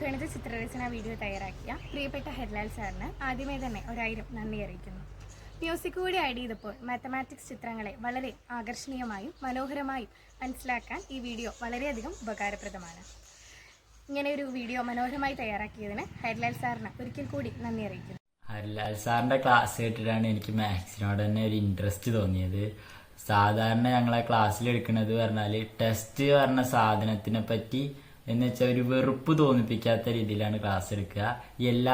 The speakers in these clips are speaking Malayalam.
ഗണിത ചിത്രരചന വീഡിയോ തയ്യാറാക്കിയ പ്രിയപ്പെട്ട ഹെർലാൽ സാറിന് ആദ്യമേ തന്നെ 1000 നന്ദി അറിയിക്കുന്നു. മ്യൂസിക് കൂടി ആഡ് ചെയ്തപ്പോൾ മാത്തമാറ്റിക്സ് ചിത്രങ്ങളെ വളരെ ആകർഷണീയമായും മനോഹരമായും മനസ്സിലാക്കാൻ ഈ വീഡിയോ വളരെയധികം ഉപകാരപ്രദമാണ്. ഇങ്ങനെ ഒരു വീഡിയോ മനോഹരമായി തയ്യാറാക്കിയതിന് ഹെർലാൽ സാറിന് ഒരിക്കൽ കൂടി നന്ദി അറിയിക്കുന്നു. ഹരിലാൽ സാറിന്റെ ക്ലാസ് കേട്ടിട്ടാണ് എനിക്ക് മാത്സിനോട് തന്നെ ഒരു ഇൻട്രസ്റ്റ് തോന്നിയത്. സാധാരണ ഞങ്ങളെ ക്ലാസ്സിൽ എടുക്കുന്നത് പറഞ്ഞാൽ ടെസ്റ്റ് പറഞ്ഞ സാധനത്തിനെ പറ്റി എന്ന് വെച്ചാൽ ഒരു വെറുപ്പ് തോന്നിപ്പിക്കാത്ത രീതിയിലാണ് ക്ലാസ് എടുക്കുക. എല്ലാ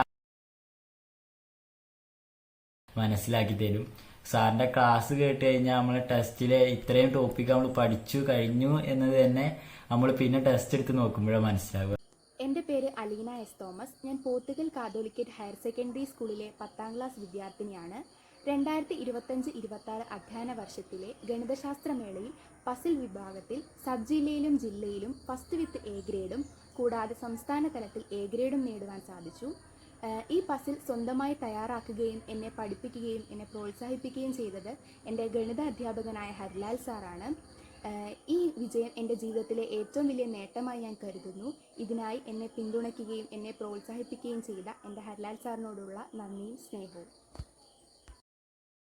മനസ്സിലാക്കി തരും. സാറിന്റെ ക്ലാസ് കേട്ട് കഴിഞ്ഞാൽ നമ്മളെ ടെസ്റ്റിലെ ഇത്രയും ടോപ്പിക് നമ്മൾ പഠിച്ചു കഴിഞ്ഞു എന്നത് തന്നെ നമ്മൾ പിന്നെ ടെസ്റ്റ് എടുത്ത് നോക്കുമ്പോഴേ മനസ്സിലാവുക. എൻ്റെ പേര് അലീന എസ് തോമസ്. ഞാൻ പോത്തുകൽ കാതോലിക്കറ്റ് ഹയർ സെക്കൻഡറി സ്കൂളിലെ 10ാം ക്ലാസ് വിദ്യാർത്ഥിനിയാണ്. 2025-26 അധ്യയന വർഷത്തിലെ ഗണിതശാസ്ത്രമേളയിൽ പസിൽ വിഭാഗത്തിൽ സബ് ജില്ലയിലും ജില്ലയിലും ഫസ്റ്റ് വിത്ത് എ ഗ്രേഡും കൂടാതെ സംസ്ഥാന തലത്തിൽ എ ഗ്രേഡും നേടുവാൻ സാധിച്ചു. ഈ പസിൽ സ്വന്തമായി തയ്യാറാക്കുകയും എന്നെ പഠിപ്പിക്കുകയും എന്നെ പ്രോത്സാഹിപ്പിക്കുകയും ചെയ്തത് എൻ്റെ ഗണിത അധ്യാപകനായ ഹരിലാൽ സാറാണ്. ഈ വിജയം എൻ്റെ ജീവിതത്തിലെ ഏറ്റവും വലിയ നേട്ടമായി ഞാൻ കരുതുന്നു. ഇതിനായി എന്നെ പിന്തുണയ്ക്കുകയും എന്നെ പ്രോത്സാഹിപ്പിക്കുകയും ചെയ്ത എൻ്റെ ഹരിലാൽ സാറിനോടുള്ള നന്ദിയും സ്നേഹവും.